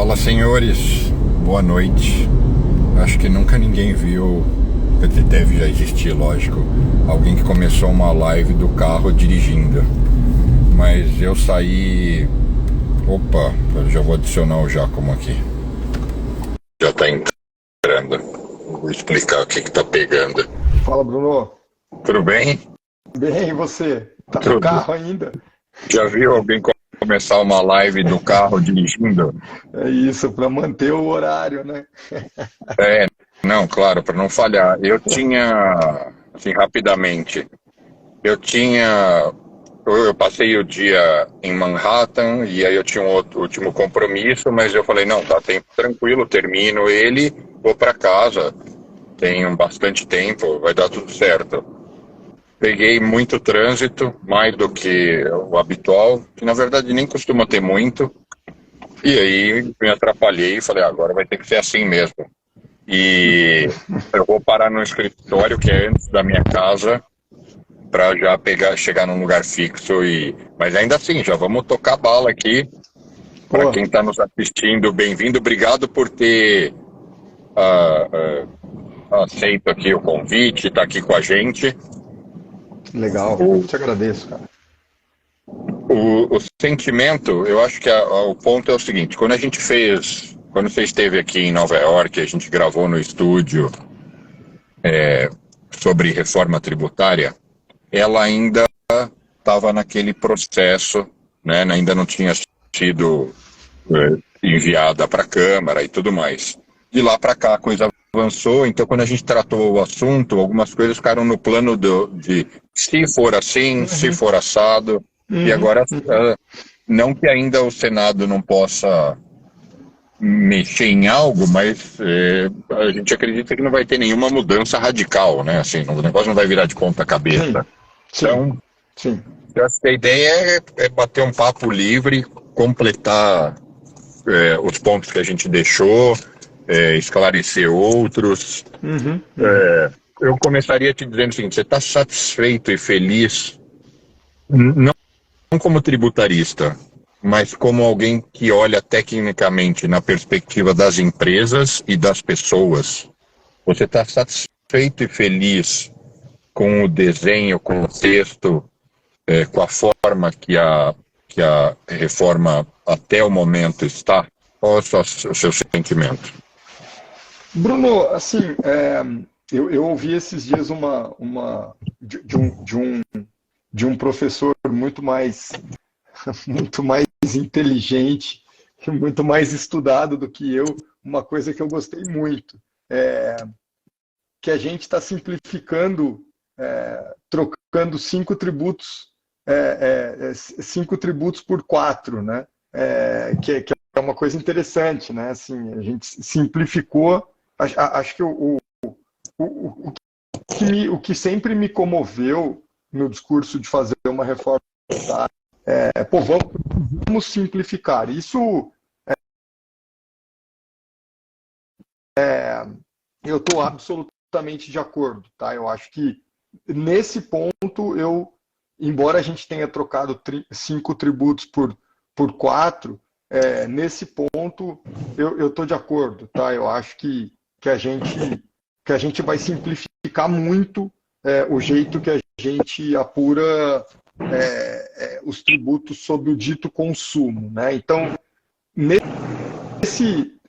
Fala, senhores, boa noite. Acho que nunca ninguém viu, quer dizer, deve já existir, lógico, alguém que começou uma live do carro dirigindo. Mas eu saí. Opa, eu já vou adicionar o Giacomo aqui. Já tá entrando. Vou explicar o que tá pegando. Fala, Bruno. Tudo bem? Bem, e você? Tá no Tudo. carro ainda? Já viu alguém começar uma live do carro dirigindo? É isso, para manter o horário, né? É, não, claro, para não falhar. Eu tinha, assim, rapidamente, eu passei o dia em Manhattan e aí eu tinha um outro último compromisso, mas eu falei, não, tá tempo tranquilo, termino ele, vou para casa, tenho bastante tempo, vai dar tudo certo. Peguei muito trânsito, mais do que o habitual, que na verdade nem costuma ter muito, e aí me atrapalhei e falei, agora vai ter que ser assim mesmo. E eu vou parar no escritório que é antes da minha casa para já chegar num lugar fixo mas ainda assim, já vamos tocar bala aqui para Pô, quem está nos assistindo, bem-vindo, obrigado por ter aceito aqui o convite, tá aqui com a gente. legal. Eu O, te agradeço, cara. o sentimento, eu acho que o ponto é o seguinte, quando você esteve aqui em Nova York, a gente gravou no estúdio sobre reforma tributária, ela ainda estava naquele processo, né, ainda não tinha sido enviada para a Câmara e tudo mais. De lá para cá a coisa avançou, então quando a gente tratou o assunto, algumas coisas ficaram no plano de se for assim, se Uhum, for assado, e uhum, agora uhum. não que ainda o Senado não possa mexer em algo, mas a gente acredita que não vai ter nenhuma mudança radical, né? Assim, o negócio não vai virar de ponta cabeça. Sim, sim, Então, sim. eu acho que a ideia é bater um papo livre, completar os pontos que a gente deixou, esclarecer outros. Uhum, uhum. Eu começaria te dizendo o seguinte: você está satisfeito e feliz, não como tributarista, mas como alguém que olha tecnicamente na perspectiva das empresas e das pessoas. Você está satisfeito e feliz com o desenho, com o texto, com a forma que a reforma até o momento está? Qual é o seu sentimento? Bruno, assim, eu ouvi esses dias de um professor muito mais inteligente, muito mais estudado do que eu, uma coisa que eu gostei muito. Que a gente está simplificando, trocando cinco tributos por quatro, né? Que é uma coisa interessante, né? Assim, a gente simplificou. Acho que o que sempre me comoveu no discurso de fazer uma reforma pô, vamos simplificar. Isso eu estou absolutamente de acordo, tá? Eu acho que nesse ponto embora a gente tenha trocado cinco tributos por quatro, nesse ponto eu estou de acordo, tá? Eu acho que a gente vai simplificar muito o jeito que a gente apura os tributos sobre o dito consumo, né? Então,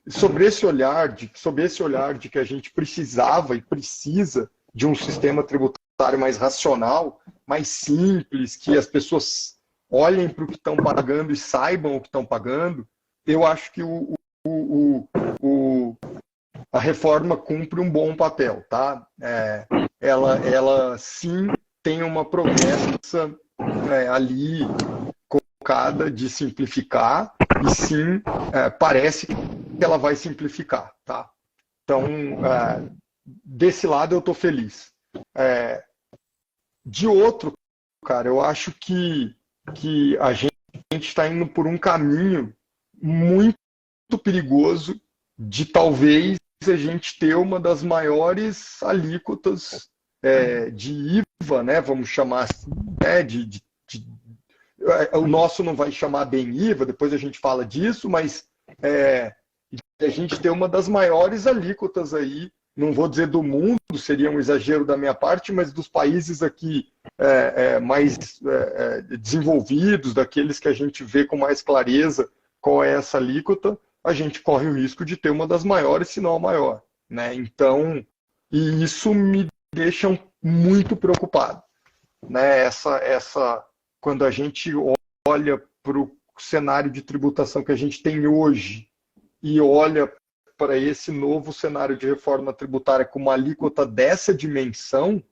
sobre esse olhar de que a gente precisava e precisa de um sistema tributário mais racional, mais simples, que as pessoas olhem para o que estão pagando e saibam o que estão pagando, eu acho que o, o, a reforma cumpre um bom papel, tá? Ela sim tem uma promessa ali colocada de simplificar e sim parece que ela vai simplificar, tá? Então, desse lado eu estou feliz. De outro, cara, eu acho que a gente está indo por um caminho muito perigoso de talvez a gente ter uma das maiores alíquotas de IVA, né? Vamos chamar assim, né? O nosso não vai chamar bem IVA, depois a gente fala disso, mas e a gente ter uma das maiores alíquotas aí, não vou dizer do mundo, seria um exagero da minha parte, mas dos países aqui mais desenvolvidos, daqueles que a gente vê com mais clareza qual é essa alíquota, a gente corre o risco de ter uma das maiores, se não a maior, né? Então, e isso me deixa muito preocupado, né? Quando a gente olha para o cenário de tributação que a gente tem hoje e olha para esse novo cenário de reforma tributária com uma alíquota dessa dimensão,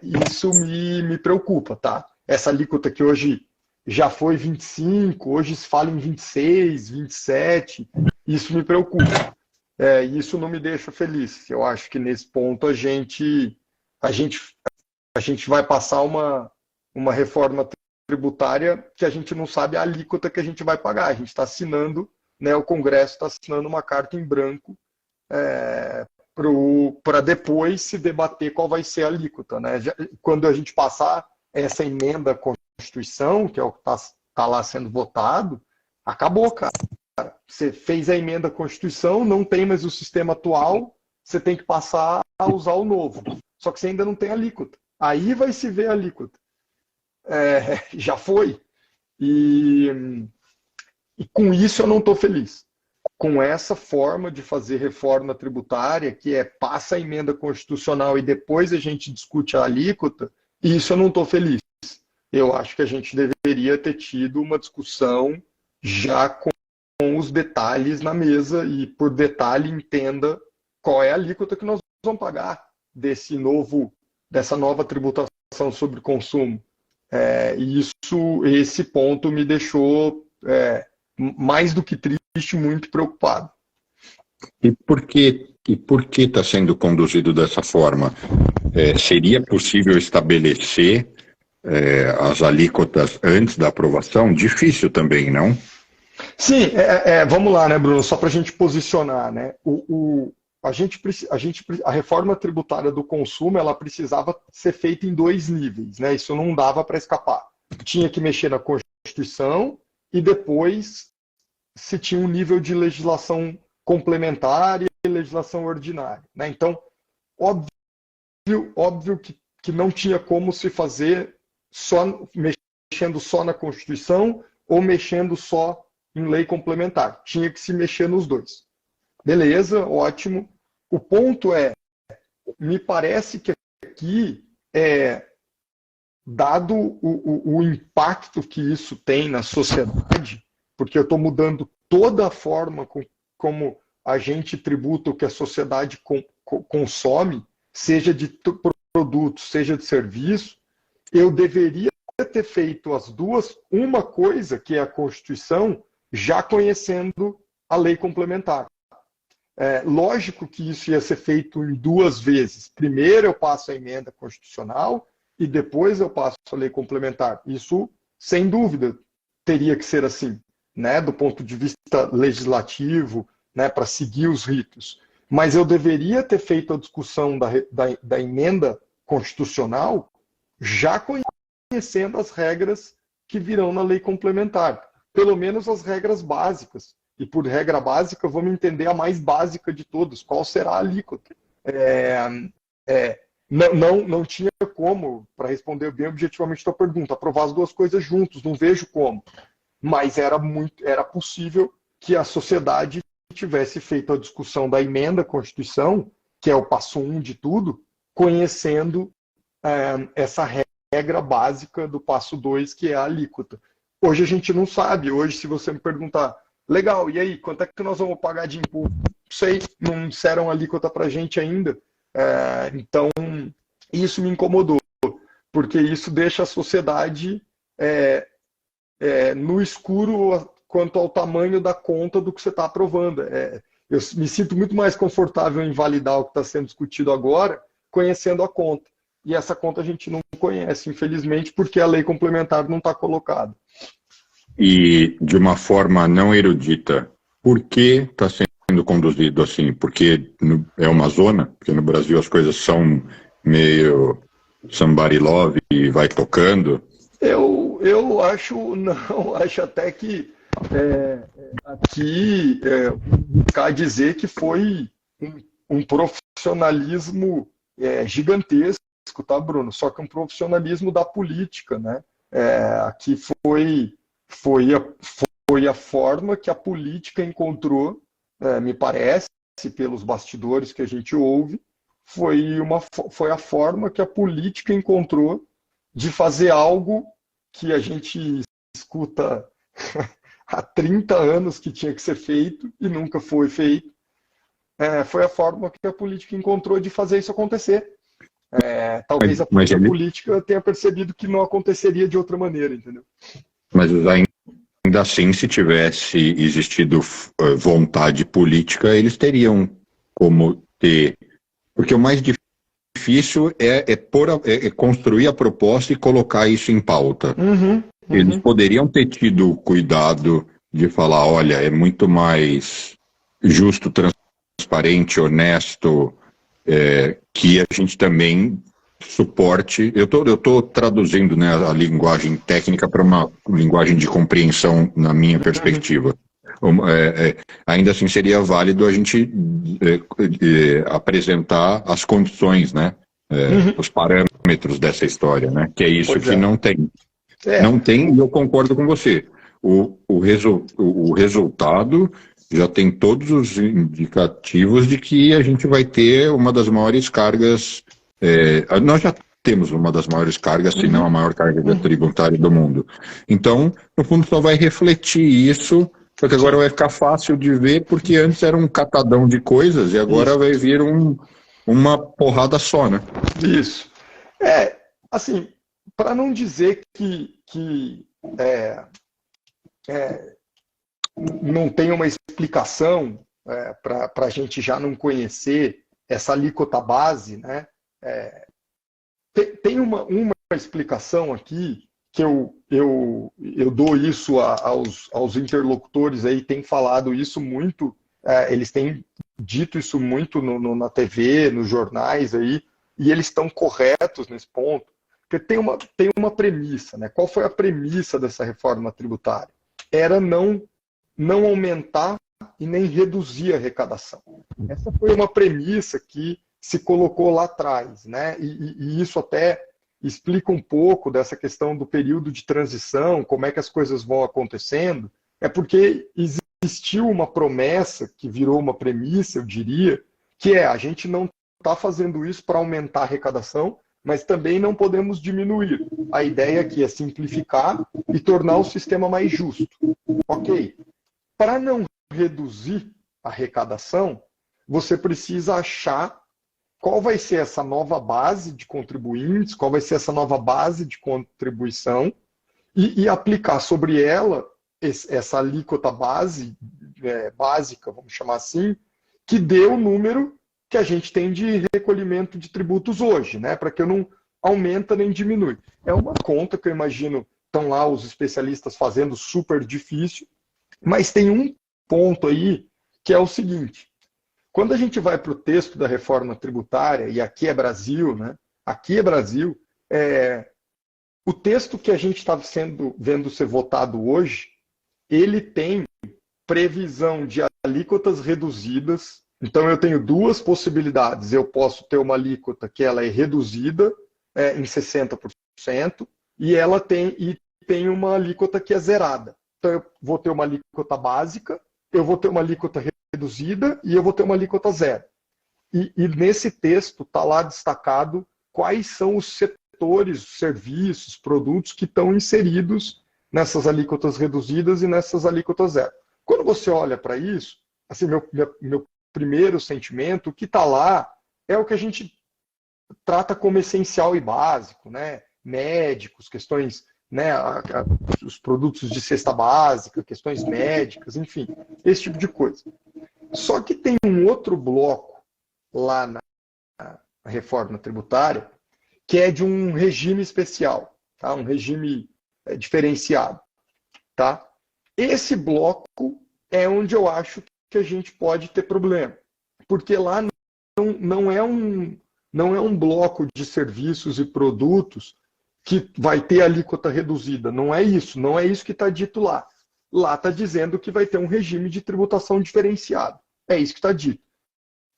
isso me preocupa, tá? Essa alíquota que hoje já foi 25, hoje se fala em 26, 27, isso me preocupa. Isso não me deixa feliz. Eu acho que nesse ponto a gente vai passar uma reforma tributária que a gente não sabe a alíquota que a gente vai pagar. A gente está assinando, né, o Congresso está assinando uma carta em branco para depois se debater qual vai ser a alíquota, né? Quando a gente passar essa emenda à Constituição, que é o que está lá sendo votado, acabou, cara. Você fez a emenda à Constituição, não tem mais o sistema atual, você tem que passar a usar o novo. Só que você ainda não tem alíquota. Aí vai se ver a alíquota. Já foi. E com isso eu não estou feliz. Com essa forma de fazer reforma tributária, que passa a emenda constitucional e depois a gente discute a alíquota, isso eu não estou feliz. Eu acho que a gente deveria ter tido uma discussão já com os detalhes na mesa e, por detalhe, entenda qual é a alíquota que nós vamos pagar dessa nova tributação sobre consumo. Esse ponto me deixou mais do que triste, muito preocupado. E por que está sendo conduzido dessa forma? Seria possível estabelecer as alíquotas antes da aprovação? Difícil também, não? Sim, vamos lá, né, Bruno? Só para a gente posicionar, né? A reforma tributária do consumo, ela precisava ser feita em 2 níveis, né? Isso não dava para escapar. Tinha que mexer na Constituição e depois se tinha um nível de legislação complementar e legislação ordinária, né? Então, óbvio que não tinha como se fazer mexendo só na Constituição ou mexendo só em lei complementar. Tinha que se mexer nos dois. Beleza, ótimo. O ponto me parece que aqui, dado o impacto que isso tem na sociedade, porque eu estou mudando toda a forma como a gente tributa o que a sociedade consome, seja de produto, seja de serviço, eu deveria ter feito as duas, uma coisa, que é a Constituição, já conhecendo a lei complementar. Lógico que isso ia ser feito em 2 vezes. Primeiro eu passo a emenda constitucional e depois eu passo a lei complementar. Isso, sem dúvida, teria que ser assim, né, do ponto de vista legislativo, né, para seguir os ritos. Mas eu deveria ter feito a discussão da emenda constitucional já conhecendo as regras que virão na lei complementar. Pelo menos as regras básicas. E por regra básica, vamos entender a mais básica de todas. Qual será a alíquota? Não tinha como, para responder bem objetivamente a tua pergunta, aprovar as 2 coisas juntos. Não vejo como. Mas era possível que a sociedade tivesse feito a discussão da emenda à Constituição, que é o passo 1 de tudo, conhecendo essa regra básica do passo 2, que é a alíquota. Hoje a gente não sabe. Hoje, se você me perguntar, legal, e aí, quanto é que nós vamos pagar de imposto? Não sei, não disseram alíquota para a gente ainda. Então, isso me incomodou, porque isso deixa a sociedade no escuro quanto ao tamanho da conta do que você está aprovando. Eu me sinto muito mais confortável em validar o que está sendo discutido agora, conhecendo a conta. E essa conta a gente não conhece, infelizmente, porque a lei complementar não está colocada. E, de uma forma não erudita, por que está sendo conduzido assim? Porque é uma zona, porque no Brasil as coisas são meio somebody love e vai tocando. Eu acho até que aqui buscar dizer que foi um profissionalismo gigantesco, tá, Bruno? Só que um profissionalismo da política, né? Aqui foi a forma que a política encontrou, me parece, pelos bastidores que a gente ouve, foi a forma que a política encontrou de fazer algo que a gente escuta há 30 anos que tinha que ser feito e nunca foi feito. Foi a forma que a política encontrou de fazer isso acontecer. Talvez a política tenha percebido que não aconteceria de outra maneira, entendeu? Mas ainda assim, se tivesse existido vontade política, eles teriam como ter... Porque o mais difícil é construir a proposta e colocar isso em pauta. Eles poderiam ter tido cuidado de falar, olha, é muito mais justo, transparente, honesto, que a gente também suporte. Eu tô traduzindo, né, a linguagem técnica para uma linguagem de compreensão na minha perspectiva. Ainda assim seria válido a gente apresentar as condições, né, os parâmetros dessa história, né, que é isso que não tem. Não tem, e eu concordo com você. O resultado já tem todos os indicativos de que a gente vai ter uma das maiores cargas. Nós já temos uma das maiores cargas, se não a maior carga tributária do mundo. Então, no fundo, só vai refletir isso, só que agora vai ficar fácil de ver, porque antes era um catadão de coisas e agora vai vir uma porrada só, né? Isso. Assim, para não dizer que não tem uma explicação para a gente já não conhecer essa alíquota base, né? Tem uma explicação aqui que eu dou isso aos interlocutores aí, tem falado isso muito, eles têm dito isso muito na TV, nos jornais aí, e eles estão corretos nesse ponto, porque tem uma premissa, né? Qual foi a premissa dessa reforma tributária? Era não aumentar e nem reduzir a arrecadação. Essa foi uma premissa que se colocou lá atrás, né? E isso até explica um pouco dessa questão do período de transição, como é que as coisas vão acontecendo, porque existiu uma promessa que virou uma premissa, eu diria, que a gente não está fazendo isso para aumentar a arrecadação, mas também não podemos diminuir. A ideia aqui é simplificar e tornar o sistema mais justo. Ok. Para não reduzir a arrecadação, você precisa achar qual vai ser essa nova base de contribuintes, qual vai ser essa nova base de contribuição e aplicar sobre ela essa alíquota básica, vamos chamar assim, que dê o número que a gente tem de recolhimento de tributos hoje, né? Para que eu não aumenta nem diminui. É uma conta que eu imagino estão lá os especialistas fazendo super difícil, mas tem um ponto aí que é o seguinte: quando a gente vai para o texto da reforma tributária, e aqui é Brasil, né? Aqui é Brasil, o texto que a gente está vendo ser votado hoje, ele tem previsão de alíquotas reduzidas. Então eu tenho duas possibilidades. Eu posso ter uma alíquota que ela é reduzida em 60%, e ela tem uma alíquota que é zerada. Então eu vou ter uma alíquota básica, eu vou ter uma alíquota reduzida e eu vou ter uma alíquota zero. E nesse texto está lá destacado quais são os setores, serviços, produtos que estão inseridos nessas alíquotas reduzidas e nessas alíquotas zero. Quando você olha para isso, assim, meu primeiro sentimento, o que está lá é o que a gente trata como essencial e básico, né? Médicos, questões, né, os produtos de cesta básica, questões médicas, enfim, esse tipo de coisa. Só que tem um outro bloco lá na reforma tributária que é de um regime especial, tá? Um regime diferenciado. Tá? Esse bloco é onde eu acho que a gente pode ter problema, porque lá não é um bloco de serviços e produtos que vai ter alíquota reduzida. Não é isso que está dito lá. lá está dizendo que vai ter um regime de tributação diferenciado. É isso que está dito.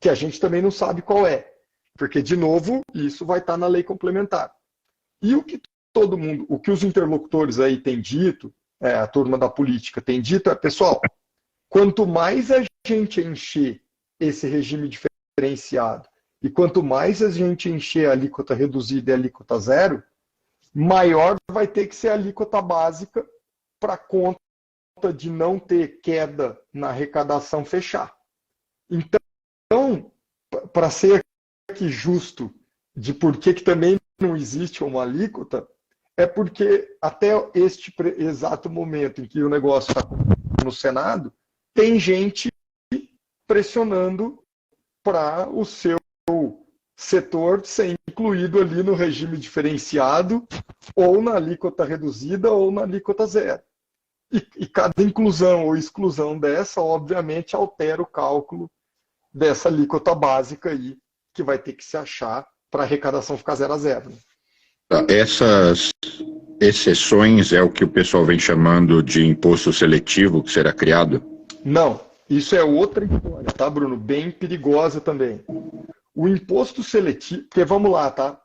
Que a gente também não sabe qual é. Porque, de novo, isso vai estar na lei complementar. E o que todo mundo, o que os interlocutores aí têm dito, a turma da política tem dito, pessoal, quanto mais a gente encher esse regime diferenciado e quanto mais a gente encher a alíquota reduzida e a alíquota zero, maior vai ter que ser a alíquota básica para conta de não ter queda na arrecadação fechar. Então, para ser aqui justo de por que também não existe uma alíquota, é porque até este exato momento em que o negócio está no Senado, tem gente pressionando para o seu setor ser incluído ali no regime diferenciado, ou na alíquota reduzida, ou na alíquota zero. E cada inclusão ou exclusão dessa, obviamente, altera o cálculo dessa alíquota básica aí, que vai ter que se achar para a arrecadação ficar 0 a 0. Essas exceções é o que o pessoal vem chamando de imposto seletivo que será criado? Não, isso é outra história, tá, Bruno? Bem perigosa também. O imposto seletivo, porque vamos lá, tá?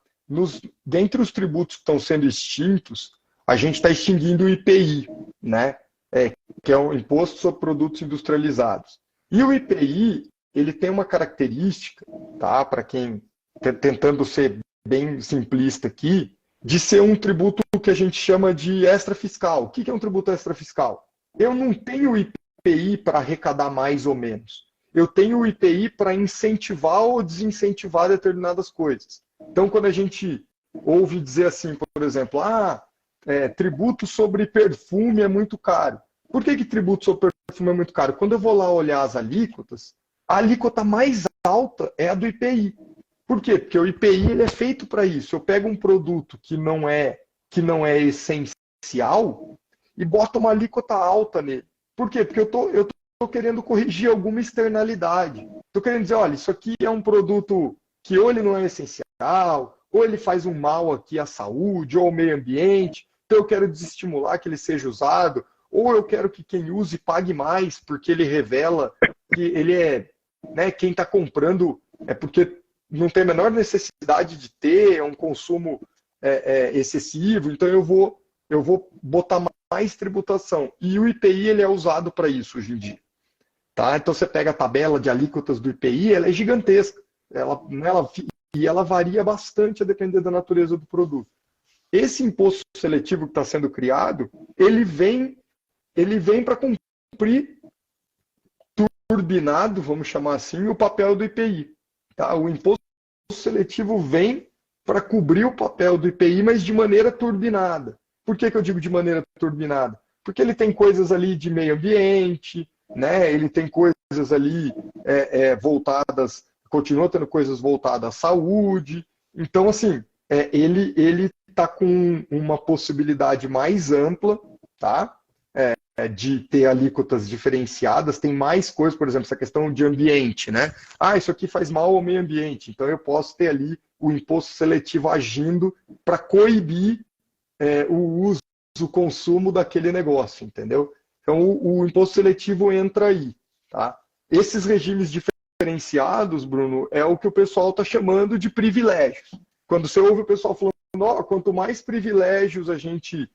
Dentre os tributos que estão sendo extintos, a gente está extinguindo o IPI, né? Que é o Imposto sobre Produtos Industrializados. E o IPI, ele tem uma característica, tá? Para quem tentando ser bem simplista aqui, de ser um tributo que a gente chama de extrafiscal. O que é um tributo extrafiscal? Eu não tenho IPI para arrecadar mais ou menos. Eu tenho o IPI para incentivar ou desincentivar determinadas coisas. Então, quando a gente ouve dizer assim, por exemplo, tributo sobre perfume é muito caro. Por que tributo sobre perfume é muito caro? Quando eu vou lá olhar as alíquotas, a alíquota mais alta é a do IPI. Por quê? Porque o IPI ele é feito para isso. Eu pego um produto que não é essencial e boto uma alíquota alta nele. Por quê? Porque eu tô querendo corrigir alguma externalidade. Estou querendo dizer, olha, isso aqui é um produto que ou ele não é essencial, ou ele faz um mal aqui à saúde, ou ao meio ambiente, então eu quero desestimular que ele seja usado, ou eu quero que quem use pague mais, porque ele revela que ele é, né, quem está comprando é porque não tem a menor necessidade de ter, é um consumo excessivo, então eu vou botar mais tributação. E o IPI ele é usado para isso hoje em dia. Tá? Então você pega a tabela de alíquotas do IPI, ela é gigantesca. E ela varia bastante a depender da natureza do produto. Esse imposto seletivo que está sendo criado, ele vem para cumprir turbinado, vamos chamar assim, o papel do IPI. Tá? O imposto seletivo vem para cobrir o papel do IPI, mas de maneira turbinada. Por que eu digo de maneira turbinada? Porque ele tem coisas ali de meio ambiente, né? Ele tem coisas ali voltadas, continua tendo coisas voltadas à saúde. Então, assim, ele está com uma possibilidade mais ampla, tá? De ter alíquotas diferenciadas, tem mais coisas, por exemplo, essa questão de ambiente, né? Isso aqui faz mal ao meio ambiente, então eu posso ter ali o imposto seletivo agindo para coibir o uso, o consumo daquele negócio, entendeu? Então o imposto seletivo entra aí, tá? Esses regimes diferenciados, Bruno, é o que o pessoal está chamando de privilégios. Quando você ouve o pessoal falando, quanto mais privilégios a gente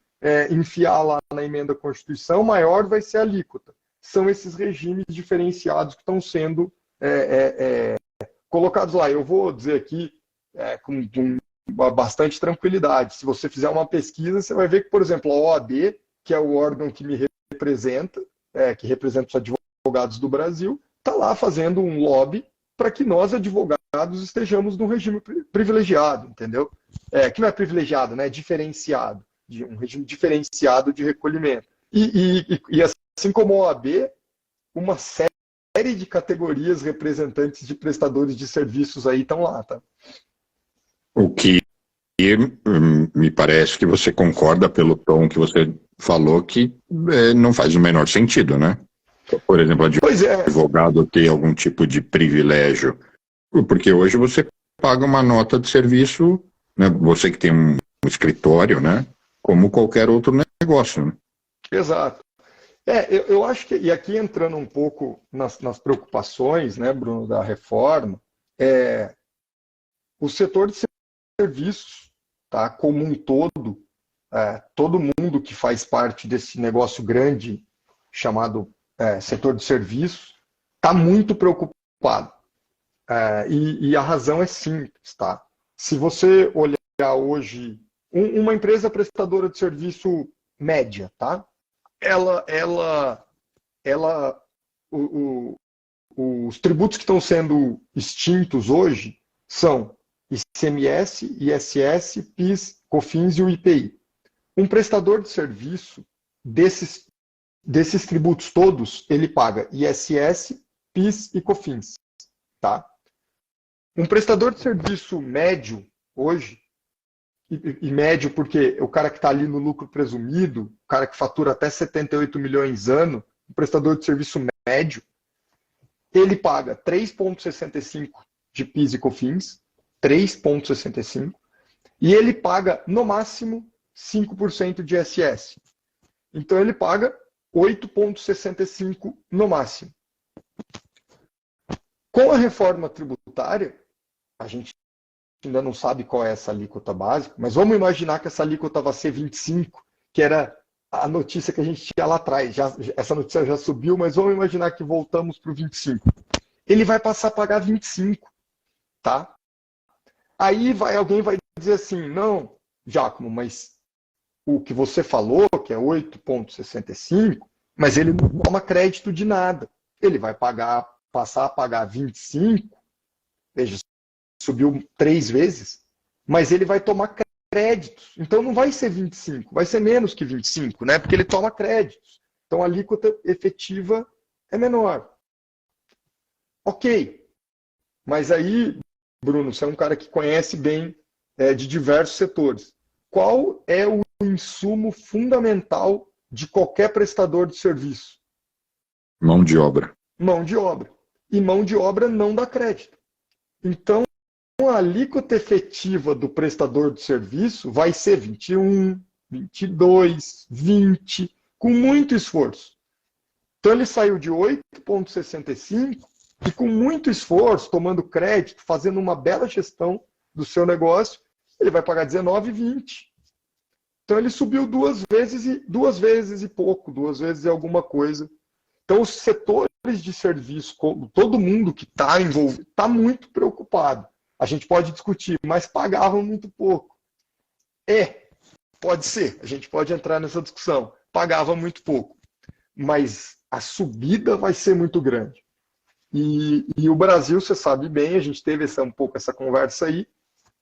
enfiar lá na emenda à Constituição, maior vai ser a alíquota. São esses regimes diferenciados que estão sendo colocados lá. Eu vou dizer aqui com bastante tranquilidade. Se você fizer uma pesquisa, você vai ver que, por exemplo, a OAB, que é o órgão que me representa, que representa os advogados do Brasil, está lá fazendo um lobby para que nós, advogados, estejamos num regime privilegiado, entendeu? Que não é privilegiado, né? É diferenciado. Um regime diferenciado de recolhimento. E assim como a OAB, uma série de categorias representantes de prestadores de serviços aí estão lá, tá? O que me parece que você concorda pelo tom que você falou que não faz o menor sentido, né? Por exemplo, advogado ter algum tipo de privilégio. Porque hoje você paga uma nota de serviço, né? Você que tem um escritório, né? Como qualquer outro negócio. Né? Exato. Eu acho que, e aqui entrando um pouco nas preocupações, né, Bruno, da reforma, o setor de serviços, tá, como um todo, todo mundo que faz parte desse negócio grande chamado setor de serviços, está muito preocupado. E a razão é simples, tá? Se você olhar hoje, uma empresa prestadora de serviço média, tá? Os tributos que estão sendo extintos hoje são ICMS, ISS, PIS, COFINS e o IPI. Um prestador de serviço desses tributos todos, ele paga ISS, PIS e COFINS, tá? Um prestador de serviço médio hoje, e médio porque o cara que está ali no lucro presumido, o cara que fatura até 78 milhões ano, um prestador de serviço médio, ele paga 3,65 de PIS e COFINS, 3,65, e ele paga, no máximo, 5% de ISS. Então ele paga 8,65 no máximo. Com a reforma tributária, a gente ainda não sabe qual é essa alíquota básica, mas vamos imaginar que essa alíquota vai ser 25, que era a notícia que a gente tinha lá atrás. Essa notícia já subiu, mas vamos imaginar que voltamos para o 25. Ele vai passar a pagar 25, tá? Aí alguém vai dizer assim, não, Giacomo, mas o que você falou, que é 8,65, mas ele não toma crédito de nada. Ele vai passar a pagar 25, veja, subiu 3 vezes, mas ele vai tomar créditos. Então não vai ser 25, vai ser menos que 25, né? Porque ele toma créditos. Então a alíquota efetiva é menor. Ok. Mas aí, Bruno, você é um cara que conhece bem de diversos setores. Qual é o insumo fundamental de qualquer prestador de serviço? Mão de obra. Mão de obra. E mão de obra não dá crédito. Então, a alíquota efetiva do prestador de serviço vai ser 21, 22, 20, com muito esforço. Então ele saiu de 8,65 e com muito esforço, tomando crédito, fazendo uma bela gestão do seu negócio, ele vai pagar 19,20. Então ele subiu 2 vezes e pouco, 2 vezes e alguma coisa. Então os setores de serviço, todo mundo que está envolvido, está muito preocupado. A gente pode discutir, mas pagavam muito pouco. Pode ser, a gente pode entrar nessa discussão. Pagava muito pouco. Mas a subida vai ser muito grande. E o Brasil, você sabe bem, a gente teve um pouco essa conversa aí,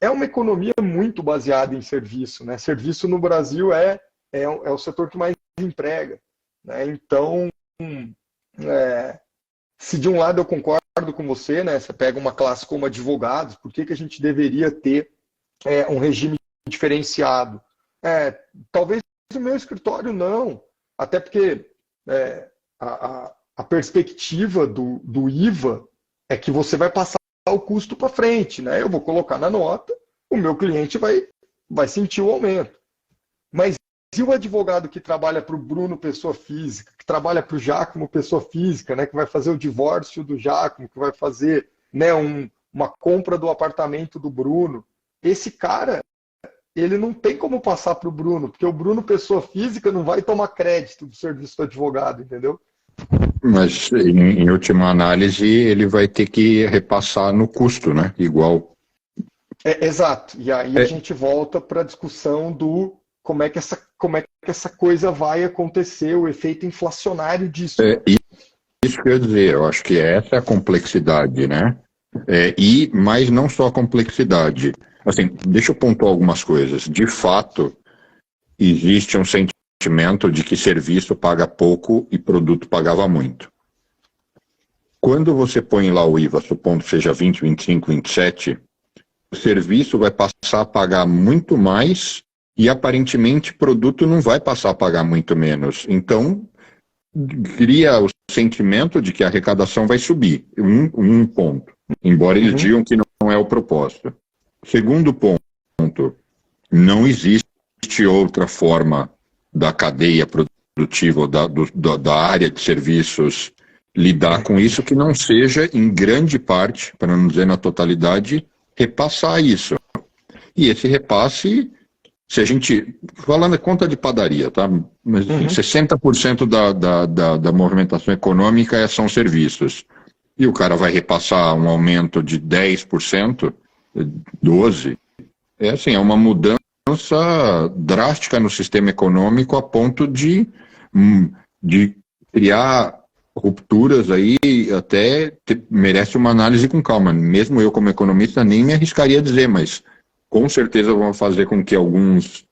é uma economia muito baseada em serviço, né? Serviço no Brasil é o setor que mais emprega, né? Então, se de um lado eu concordo com você, né? Você pega uma classe como advogados, por que a gente deveria ter um regime diferenciado? Talvez no meu escritório não, até porque a perspectiva do IVA é que você vai passar o custo para frente, né? Eu vou colocar na nota, o meu cliente vai sentir o aumento. Mas e o advogado que trabalha para o Bruno, pessoa física, que trabalha para o Giacomo, pessoa física, né, que vai fazer o divórcio do Giacomo, que vai fazer, né, uma compra do apartamento do Bruno? Esse cara, ele não tem como passar para o Bruno, porque o Bruno, pessoa física, não vai tomar crédito do serviço do advogado, entendeu? Mas, em última análise, ele vai ter que repassar no custo, né? Igual. Exato. E aí a gente volta para a discussão do como é que essa coisa vai acontecer, o efeito inflacionário disso. Isso que eu ia dizer, eu acho que essa é a complexidade, né? Mas não só a complexidade. Assim, deixa eu pontuar algumas coisas. De fato, existe um sentimento de que serviço paga pouco e produto pagava muito. Quando você põe lá o IVA, supondo que seja 20, 25, 27, o serviço vai passar a pagar muito mais e aparentemente o produto não vai passar a pagar muito menos. Então, cria o sentimento de que a arrecadação vai subir, um ponto, embora eles digam que não é o propósito. Segundo ponto, não existe outra forma da cadeia produtivo ou da área de serviços lidar com isso, que não seja, em grande parte, para não dizer na totalidade, repassar isso. E esse repasse, se a gente... Falando de conta de padaria, tá? Mas 60% da movimentação econômica são serviços. E o cara vai repassar um aumento de 10%, 12%. É assim, é uma mudança drástica no sistema econômico a ponto de criar rupturas aí, até merece uma análise com calma. Mesmo eu, como economista, nem me arriscaria a dizer, mas com certeza vão fazer com que alguns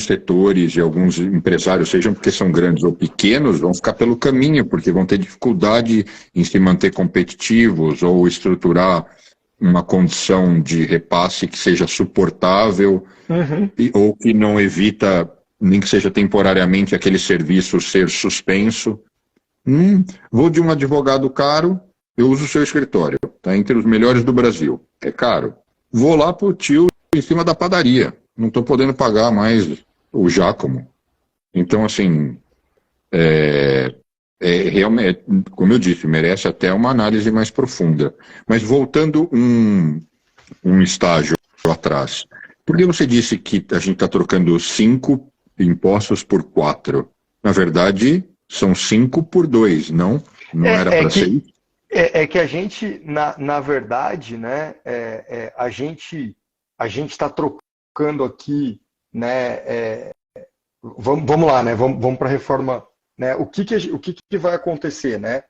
setores e alguns empresários, sejam porque são grandes ou pequenos, vão ficar pelo caminho, porque vão ter dificuldade em se manter competitivos ou estruturar uma condição de repasse que seja suportável ou que não evita, nem que seja temporariamente, aquele serviço ser suspenso. Vou de um advogado caro, eu uso o seu escritório, tá entre os melhores do Brasil, é caro. Vou lá pro tio em cima da padaria, não estou podendo pagar mais o Giacomo. Então, assim, realmente, como eu disse, merece até uma análise mais profunda. Mas voltando um estágio atrás, por que você disse que a gente está trocando 5 impostos por 4? Na verdade, são 5 por 2, não? Não era para ser isso? É que a gente, na verdade, né, a gente está trocando aqui, né, vamos lá, né, vamos para a reforma. Né? O que vai acontecer? Né?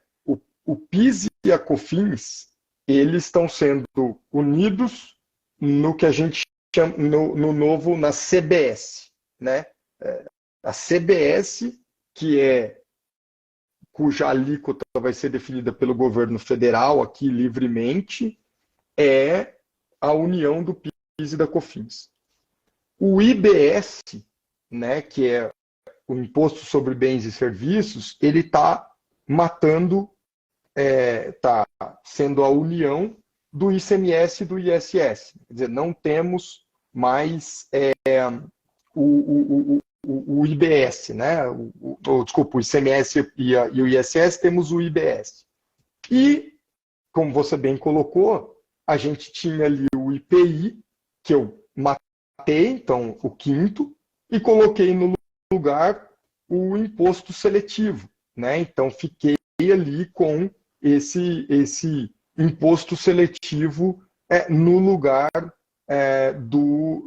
O PIS e a COFINS, eles estão sendo unidos no que a gente chama, no novo, na CBS. Né? A CBS, cuja alíquota vai ser definida pelo governo federal aqui livremente, é a união do PIS e da COFINS. O IBS, né, que é o Imposto sobre Bens e Serviços, ele está matando, está sendo a união do ICMS e do ISS. Quer dizer, não temos mais o IBS, né? Desculpa, o ICMS e o ISS, temos o IBS. E, como você bem colocou, a gente tinha ali o IPI, que eu matei, então, o quinto, e coloquei no lugar o imposto seletivo, né? Então fiquei ali com esse imposto seletivo no lugar do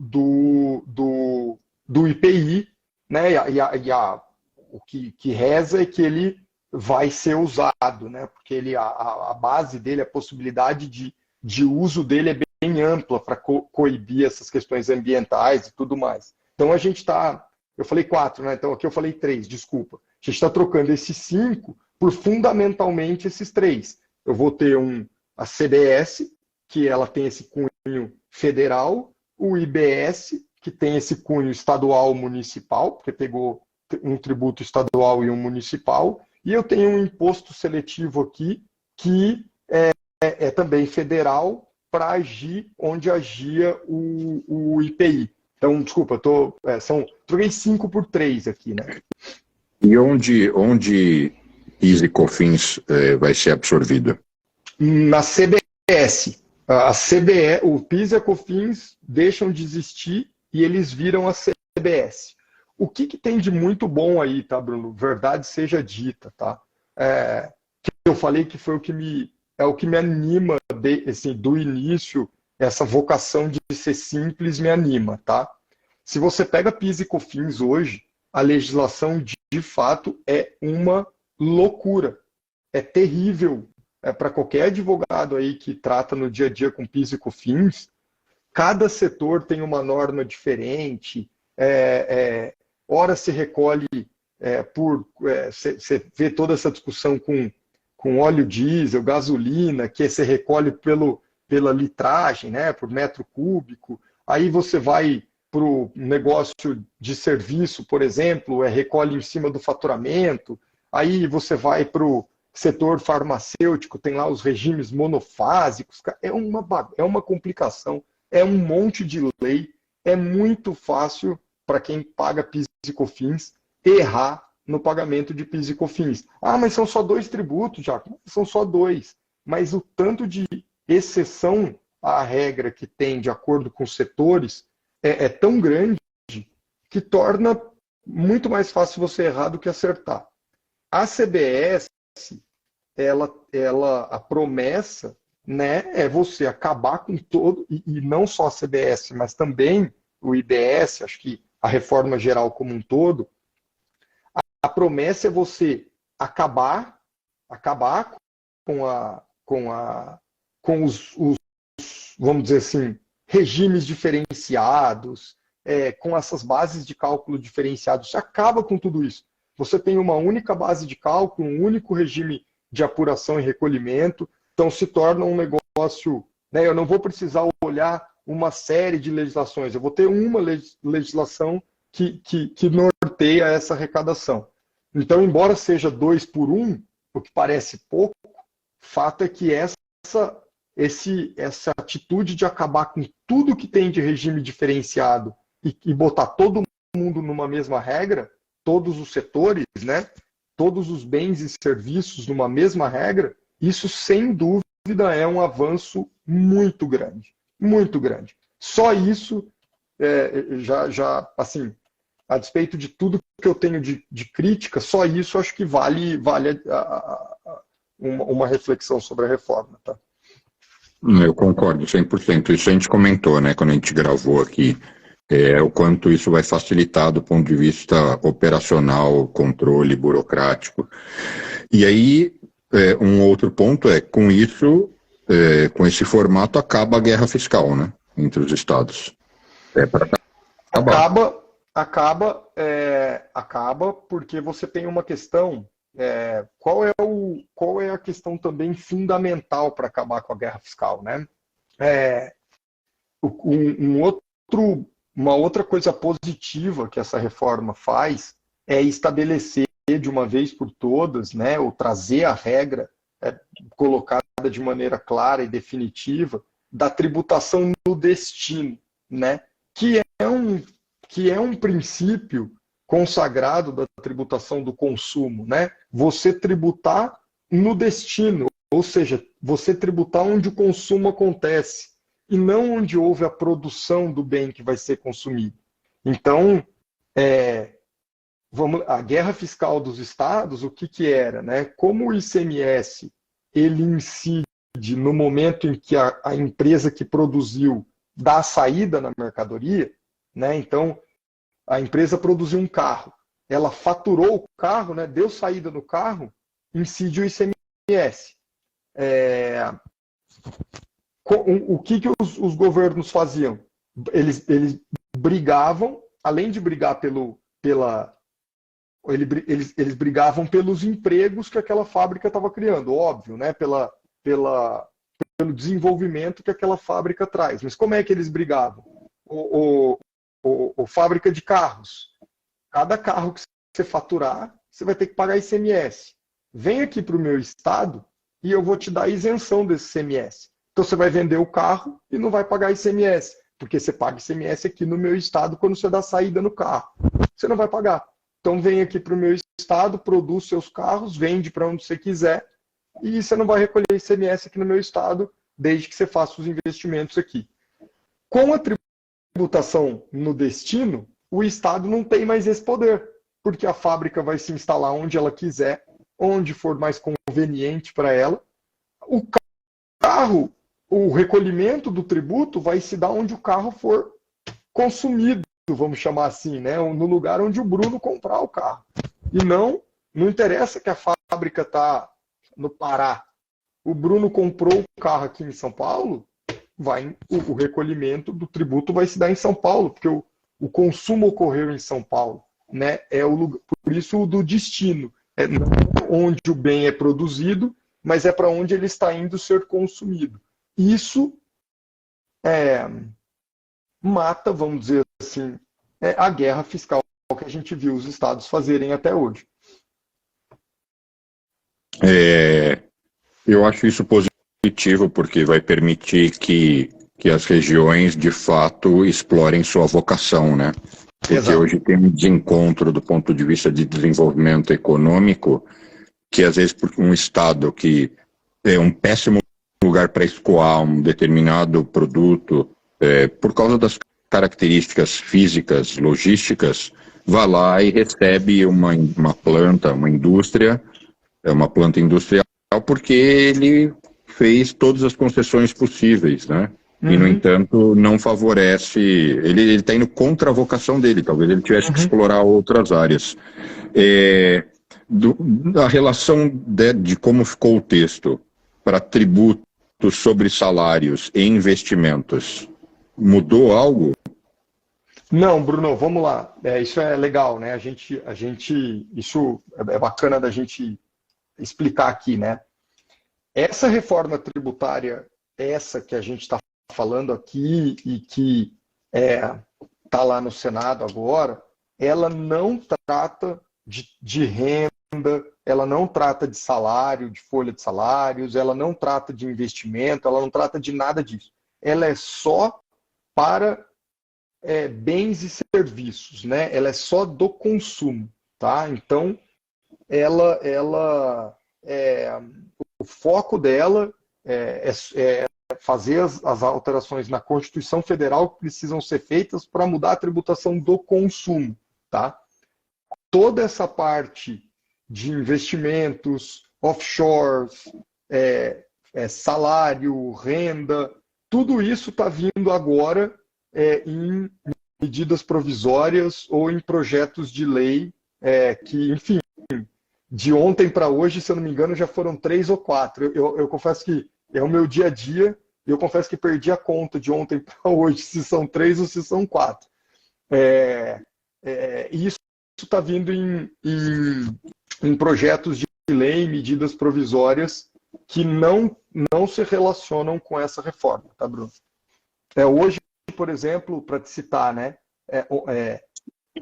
IPI, né? O que reza é que ele vai ser usado, né? Porque a base dele, a possibilidade de uso dele é bem ampla para coibir essas questões ambientais e tudo mais. Então a gente está... Eu falei 4, né? Então aqui eu falei 3, desculpa. A gente está trocando esses 5 por fundamentalmente esses 3. Eu vou ter a CBS, que ela tem esse cunho federal, o IBS, que tem esse cunho estadual municipal, porque pegou um tributo estadual e um municipal, e eu tenho um imposto seletivo aqui, que é também federal, para agir onde agia o IPI. Então, desculpa, troquei 5 por 3 aqui, né? E onde PIS e COFINS vai ser absorvido? Na CBS. O PIS e a COFINS deixam de existir e eles viram a CBS. O que tem de muito bom aí, tá, Bruno? Verdade seja dita, tá? Que eu falei que foi o que me anima assim, do início. Essa vocação de ser simples me anima, tá? Se você pega PIS e COFINS hoje, a legislação de fato é uma loucura. É terrível. Para qualquer advogado aí que trata no dia a dia com PIS e COFINS, cada setor tem uma norma diferente. Ora se recolhe você vê toda essa discussão com óleo diesel, gasolina, que se recolhe pela litragem, né, por metro cúbico. Aí você vai para o negócio de serviço, por exemplo, recolhe em cima do faturamento. Aí você vai para o setor farmacêutico, tem lá os regimes monofásicos. É uma complicação, é um monte de lei. É muito fácil para quem paga PIS e COFINS errar no pagamento de PIS e COFINS. Ah, mas são só 2 tributos, já. São só 2. Mas o tanto de exceção à regra que tem de acordo com os setores é tão grande que torna muito mais fácil você errar do que acertar. A CBS, a promessa, né, é você acabar com todo, e não só a CBS, mas também o IBS, acho que a reforma geral como um todo, a promessa é você acabar com os, vamos dizer assim, regimes diferenciados, com essas bases de cálculo diferenciados. Você acaba com tudo isso. Você tem uma única base de cálculo, um único regime de apuração e recolhimento, então se torna um negócio, né, eu não vou precisar olhar uma série de legislações, eu vou ter uma legislação que norteia essa arrecadação. Então, embora seja 2 por 1, o que parece pouco, fato é que essa atitude de acabar com tudo que tem de regime diferenciado e botar todo mundo numa mesma regra, todos os setores, né, todos os bens e serviços numa mesma regra, isso sem dúvida é um avanço muito grande, muito grande. Só isso, assim, a despeito de tudo que eu tenho de crítica, só isso acho que vale uma reflexão sobre a reforma. Tá? Eu concordo 100%. Isso a gente comentou, né, quando a gente gravou aqui, o quanto isso vai facilitar do ponto de vista operacional, controle burocrático. E aí, um outro ponto com isso, com esse formato, acaba a guerra fiscal, né, entre os estados. Para acabar. Acaba porque você tem uma questão, qual é a questão também fundamental para acabar com a guerra fiscal, né? Uma outra coisa positiva que essa reforma faz é estabelecer de uma vez por todas, né, ou trazer a regra colocada de maneira clara e definitiva da tributação no destino, né? Que é um princípio consagrado da tributação do consumo, né? Você tributar no destino, ou seja, você tributar onde o consumo acontece e não onde houve a produção do bem que vai ser consumido. Então, a guerra fiscal dos estados, o que era, né? Como o ICMS ele incide no momento em que a empresa que produziu dá a saída na mercadoria, né? Então, a empresa produziu um carro, ela faturou o carro, né? Deu saída no carro, incide o ICMS. O que os governos faziam? Eles brigavam, além de brigar eles brigavam pelos empregos que aquela fábrica estava criando, óbvio, né? Pelo desenvolvimento que aquela fábrica traz. Mas como é que eles brigavam? Fábrica de carros. Cada carro que você faturar, você vai ter que pagar ICMS. Vem aqui para o meu estado e eu vou te dar isenção desse ICMS. Então você vai vender o carro e não vai pagar ICMS, porque você paga ICMS aqui no meu estado quando você dá saída no carro. Você não vai pagar. Então vem aqui para o meu estado, produz seus carros, vende para onde você quiser e você não vai recolher ICMS aqui no meu estado desde que você faça os investimentos aqui. Com a tributação no destino, o estado não tem mais esse poder, porque a fábrica vai se instalar onde ela quiser, onde for mais conveniente para ela. O carro, o recolhimento do tributo vai se dar onde o carro for consumido, vamos chamar assim, né? No lugar onde o Bruno comprar o carro. E não interessa que a fábrica está no Pará. O Bruno comprou o carro aqui em São Paulo, o recolhimento do tributo vai se dar em São Paulo, porque o consumo ocorreu em São Paulo, né? Por isso o do destino. Não onde o bem é produzido, mas é para onde ele está indo ser consumido. Isso mata, vamos dizer assim, a guerra fiscal que a gente viu os estados fazerem até hoje. Eu acho isso positivo, porque vai permitir que as regiões, de fato, explorem sua vocação, né? Porque Exato. hoje tem um desencontro do ponto de vista de desenvolvimento econômico, que às vezes por um Estado que é um péssimo lugar para escoar um determinado produto, por causa das características físicas, logísticas, vai lá e recebe uma planta, uma indústria, uma planta industrial, porque ele fez todas as concessões possíveis, né? E, no entanto, não favorece... Ele está indo contra a vocação dele, talvez ele tivesse que explorar outras áreas. A relação de como ficou o texto para tributos sobre salários e investimentos, mudou algo? Não, Bruno, vamos lá. Isso é legal, né? Isso é bacana da gente explicar aqui, né? Essa reforma tributária, essa que a gente está falando aqui e que está lá no Senado agora, ela não trata de renda, ela não trata de salário, de folha de salários, ela não trata de investimento, ela não trata de nada disso. Ela é só para bens e serviços, né? Ela é só do consumo, tá? Então, o foco dela é fazer as alterações na Constituição Federal que precisam ser feitas para mudar a tributação do consumo, tá? Toda essa parte de investimentos, offshores, salário, renda, tudo isso está vindo agora em medidas provisórias ou em projetos de lei que, enfim, de ontem para hoje, se eu não me engano, já foram 3 ou 4. Eu confesso que é o meu dia a dia e eu confesso que perdi a conta de ontem para hoje, se são 3 ou se são 4. E isso está vindo em projetos de lei, medidas provisórias que não se relacionam com essa reforma, tá, Bruno? Hoje, por exemplo, para te citar, né?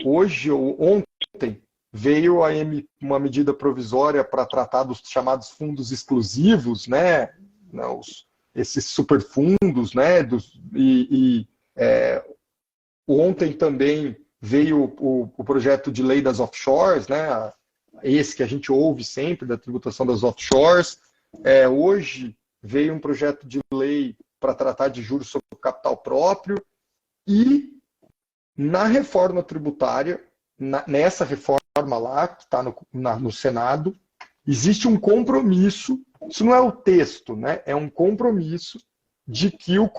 Hoje ou ontem veio uma medida provisória para tratar dos chamados fundos exclusivos, né? Esses superfundos, né? Ontem também veio o projeto de lei das offshores, né? Esse que a gente ouve sempre, da tributação das offshores. Hoje veio um projeto de lei para tratar de juros sobre o capital próprio. E na reforma tributária, nessa reforma lá, que está no Senado, existe um compromisso, isso não é o texto, né? É um compromisso de que o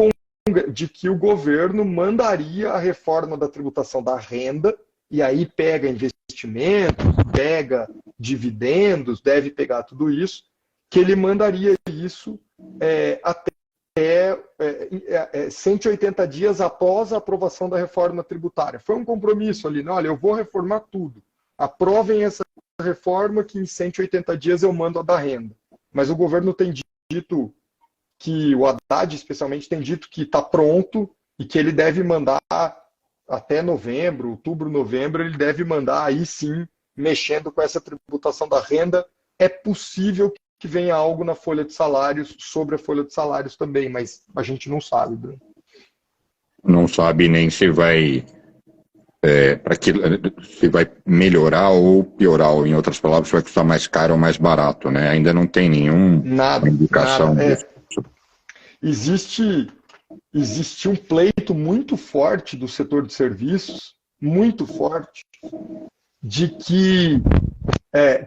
governo mandaria a reforma da tributação da renda, e aí pega investimentos, pega dividendos, deve pegar tudo isso, que ele mandaria isso até 180 dias após a aprovação da reforma tributária. Foi um compromisso ali, né? Olha, eu vou reformar tudo. Aprovem essa reforma que em 180 dias eu mando a da renda. Mas o governo tem dito que, o Haddad especialmente, tem dito que está pronto e que ele deve mandar até novembro, outubro, novembro, ele deve mandar aí sim, mexendo com essa tributação da renda. É possível que venha algo na folha de salários, sobre a folha de salários também, mas a gente não sabe, Bruno. Não sabe nem se vai se vai melhorar ou piorar, ou, em outras palavras, se vai custar mais caro ou mais barato, né? Ainda não tem nenhuma indicação disso. Existe um pleito muito forte do setor de serviços, muito forte, de que,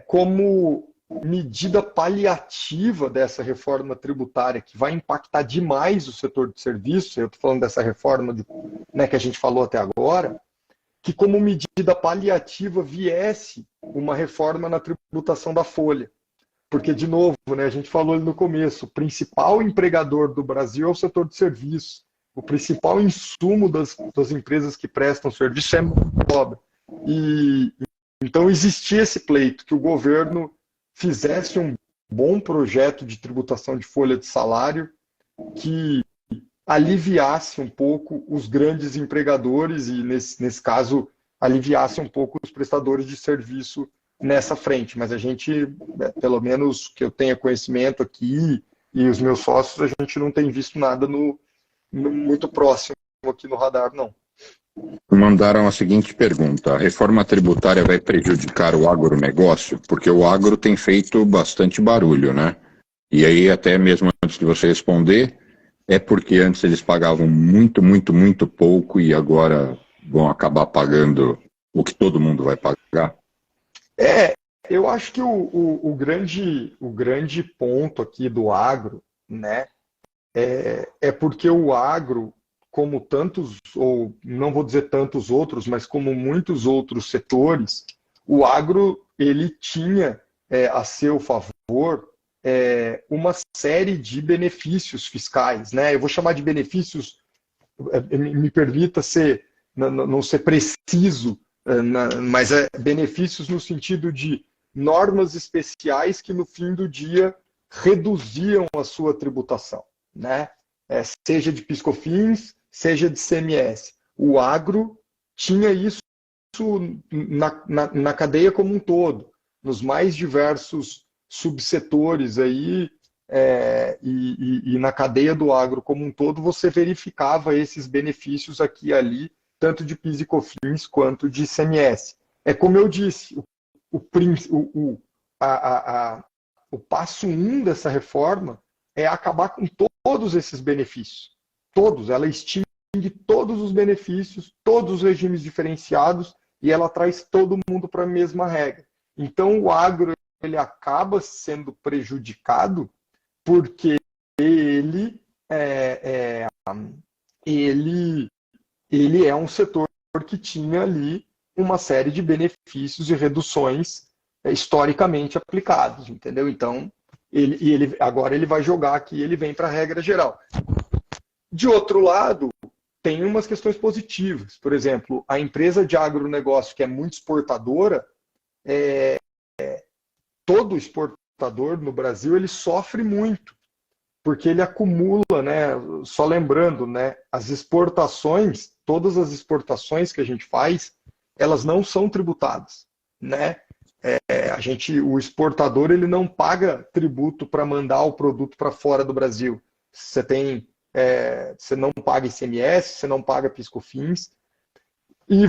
como medida paliativa dessa reforma tributária, que vai impactar demais o setor de serviços, eu estou falando dessa reforma que a gente falou até agora, que como medida paliativa viesse uma reforma na tributação da folha. Porque, de novo, né, a gente falou ali no começo, o principal empregador do Brasil é o setor de serviços. O principal insumo das empresas que prestam serviço é mão de obra. Então existia esse pleito, que o governo fizesse um bom projeto de tributação de folha de salário que aliviasse um pouco os grandes empregadores e, nesse caso, aliviasse um pouco os prestadores de serviço nessa frente. Mas a gente, pelo menos que eu tenha conhecimento aqui e os meus sócios, a gente não tem visto nada muito próximo aqui no radar, não. Mandaram a seguinte pergunta: a reforma tributária vai prejudicar o agronegócio? Porque o agro tem feito bastante barulho, né? E aí, até mesmo antes de você responder, é porque antes eles pagavam muito, muito, muito pouco e agora vão acabar pagando o que todo mundo vai pagar? É, eu acho que o grande ponto aqui do agro, né, é porque o agro, como tantos, ou não vou dizer tantos outros, mas como muitos outros setores, o agro ele tinha a seu favor uma série de benefícios fiscais, né? Eu vou chamar de benefícios, me permita não ser preciso, mas benefícios no sentido de normas especiais que no fim do dia reduziam a sua tributação, né? Seja de PiscoFins, seja de CMS. O agro tinha isso na cadeia como um todo, nos mais diversos subsetores aí, e na cadeia do agro como um todo, você verificava esses benefícios aqui e ali, tanto de PIS e COFINS quanto de ICMS. É como eu disse, o passo 1 dessa reforma é acabar com todos esses benefícios. Todos, ela extingue todos os benefícios, todos os regimes diferenciados, e ela traz todo mundo para a mesma regra. Então, o agro ele acaba sendo prejudicado porque ele é um setor que tinha ali uma série de benefícios e reduções historicamente aplicados, entendeu? Então, agora ele vai jogar aqui, ele vem para a regra geral. De outro lado, tem umas questões positivas. Por exemplo, a empresa de agronegócio que é muito exportadora, todo exportador no Brasil ele sofre muito, porque ele acumula, né? Só lembrando, né? As exportações, todas as exportações que a gente faz, elas não são tributadas, né? O exportador ele não paga tributo para mandar o produto para fora do Brasil. Você não paga ICMS, você não paga PiscoFins, e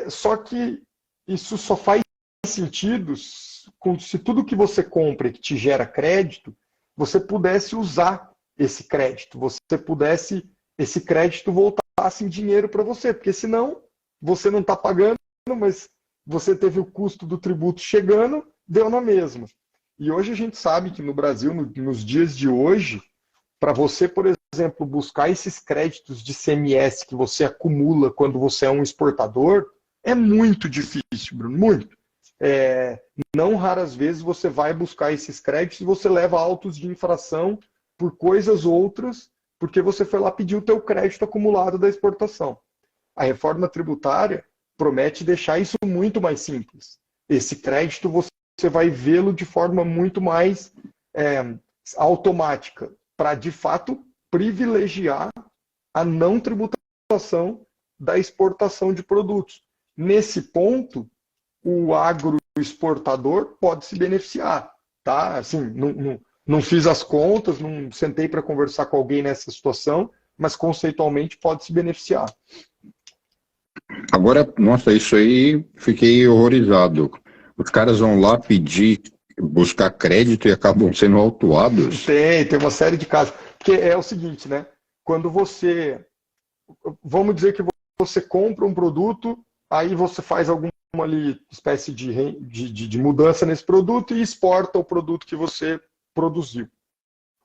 só que isso só faz sentido se tudo que você compra e que te gera crédito, você pudesse usar esse crédito, esse crédito voltasse em dinheiro para você, porque senão você não está pagando, mas você teve o custo do tributo chegando, deu na mesma. E hoje a gente sabe que no Brasil, nos dias de hoje, para você, por exemplo, buscar esses créditos de CMS que você acumula quando você é um exportador, é muito difícil, Bruno, muito. Não raras vezes você vai buscar esses créditos e você leva autos de infração por coisas outras, porque você foi lá pedir o teu crédito acumulado da exportação. A reforma tributária promete deixar isso muito mais simples. Esse crédito você vai vê-lo de forma muito mais automática, para de fato privilegiar a não tributação da exportação de produtos. Nesse ponto, o agroexportador pode se beneficiar, tá? Assim, não fiz as contas, não sentei para conversar com alguém nessa situação, mas conceitualmente pode se beneficiar. Agora, nossa, isso aí fiquei horrorizado. Os caras vão lá buscar crédito e acabam sendo autuados. Tem uma série de casos. Porque é o seguinte, né? Quando vamos dizer que você compra um produto, aí você faz alguma ali espécie de mudança nesse produto e exporta o produto que você produziu.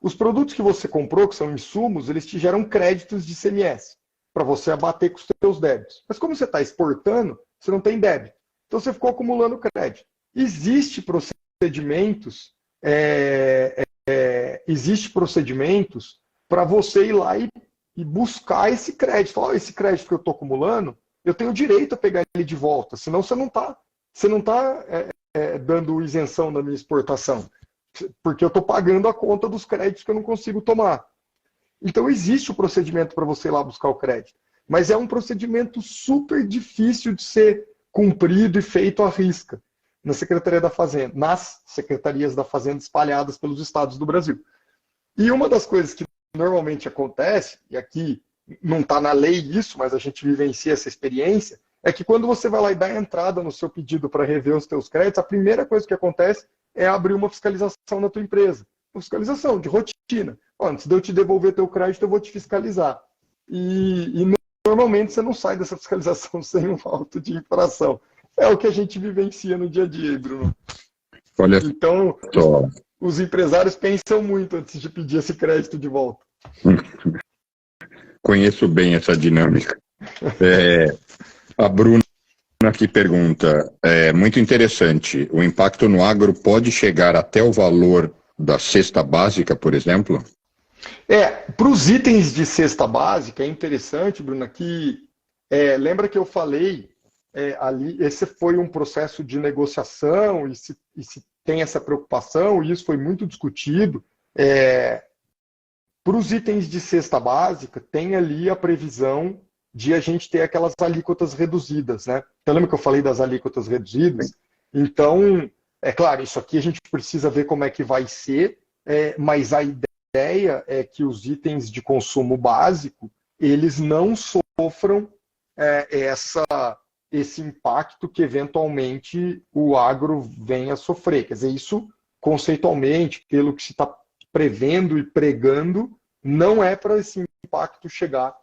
Os produtos que você comprou, que são insumos, eles te geram créditos de ICMS para você abater com os seus débitos. Mas como você está exportando, você não tem débito. Então você ficou acumulando crédito. Existem procedimentos para você ir lá e buscar esse crédito. Olha, esse crédito que eu estou acumulando, eu tenho direito a pegar ele de volta, senão você não está dando isenção na minha exportação, porque eu estou pagando a conta dos créditos que eu não consigo tomar. Então existe o procedimento para você ir lá buscar o crédito, mas é um procedimento super difícil de ser cumprido e feito à risca nas secretarias da Fazenda espalhadas pelos estados do Brasil. E uma das coisas que normalmente acontece, e aqui não está na lei isso, mas a gente vivencia essa experiência, é que quando você vai lá e dá entrada no seu pedido para rever os teus créditos, a primeira coisa que acontece é abrir uma fiscalização na tua empresa. Uma fiscalização de rotina. Antes de eu te devolver teu crédito, eu vou te fiscalizar. E normalmente você não sai dessa fiscalização sem um auto de infração. É o que a gente vivencia no dia a dia, Bruno. Olha então, só. Os empresários pensam muito antes de pedir esse crédito de volta. Conheço bem essa dinâmica. A Bruna aqui pergunta, muito interessante, o impacto no agro pode chegar até o valor da cesta básica, por exemplo? Para os itens de cesta básica, é interessante, Bruna, que lembra que eu falei ali, esse foi um processo de negociação e se tem essa preocupação, e isso foi muito discutido. Para os itens de cesta básica, tem ali a previsão de a gente ter aquelas alíquotas reduzidas, né? Então, lembra que eu falei das alíquotas reduzidas? Então, é claro, isso aqui a gente precisa ver como é que vai ser, mas a ideia é que os itens de consumo básico, eles não sofram esse impacto que eventualmente o agro venha a sofrer. Quer dizer, isso conceitualmente, pelo que se está prevendo e pregando, não é para esse impacto chegar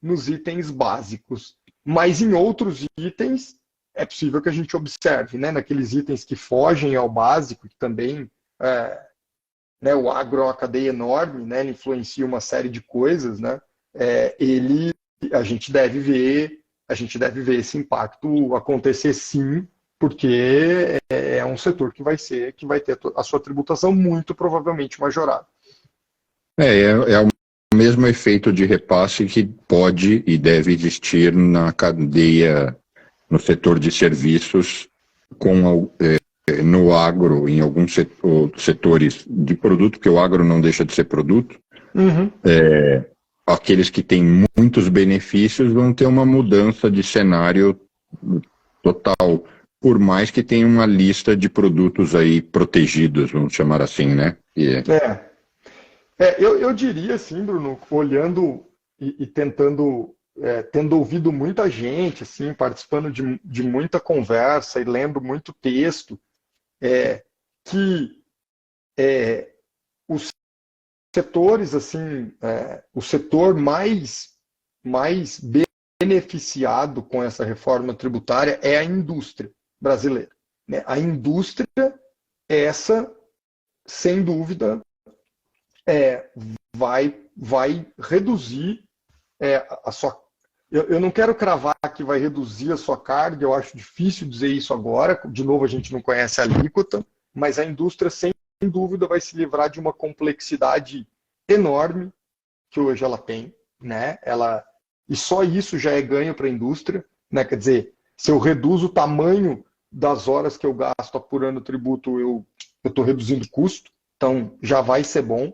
nos itens básicos. Mas em outros itens, é possível que a gente observe, né? Naqueles itens que fogem ao básico, que também o agro é uma cadeia enorme, né? Ele influencia uma série de coisas, né? A gente deve ver esse impacto acontecer sim, porque é um setor que vai ter a sua tributação muito provavelmente majorada. É o mesmo efeito de repasse que pode e deve existir na cadeia, no setor de serviços, no agro, em alguns setores de produto, porque o agro não deixa de ser produto. Uhum. Aqueles que têm muitos benefícios vão ter uma mudança de cenário total, por mais que tenha uma lista de produtos aí protegidos, vamos chamar assim, né? Eu diria assim, Bruno, olhando e tentando, tendo ouvido muita gente, assim, participando de muita conversa e lendo muito texto, que os setores, assim, o setor mais beneficiado com essa reforma tributária é a indústria brasileira, né? A indústria, essa, sem dúvida, vai reduzir a sua... Eu não quero cravar que vai reduzir a sua carga, eu acho difícil dizer isso agora, de novo a gente não conhece a alíquota, mas a indústria, sem dúvida, vai se livrar de uma complexidade enorme que hoje ela tem, né? E só isso já é ganho para a indústria, né? Quer dizer, se eu reduzo o tamanho das horas que eu gasto apurando tributo, eu estou reduzindo o custo, então já vai ser bom.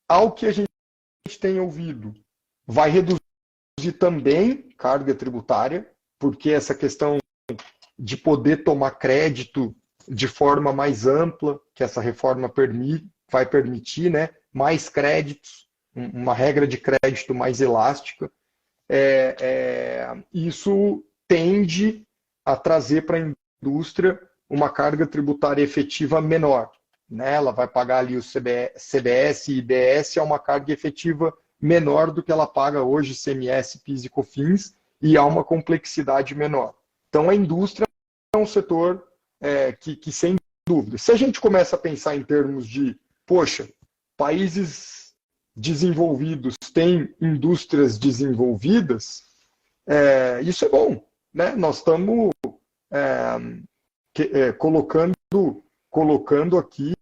Ao que a gente tem ouvido, vai reduzir também carga tributária, porque essa questão de poder tomar crédito de forma mais ampla, que essa reforma vai permitir, né? Mais créditos, uma regra de crédito mais elástica. Isso tende a trazer para a indústria uma carga tributária efetiva menor, né? Ela vai pagar ali o CBS e IBS, é uma carga efetiva menor do que ela paga hoje, ICMS, PIS e COFINS, e há uma complexidade menor. Então, a indústria é um setor que, sem dúvida, se a gente começa a pensar em termos de, poxa, países desenvolvidos têm indústrias desenvolvidas, isso é bom, né? Nós estamos colocando aqui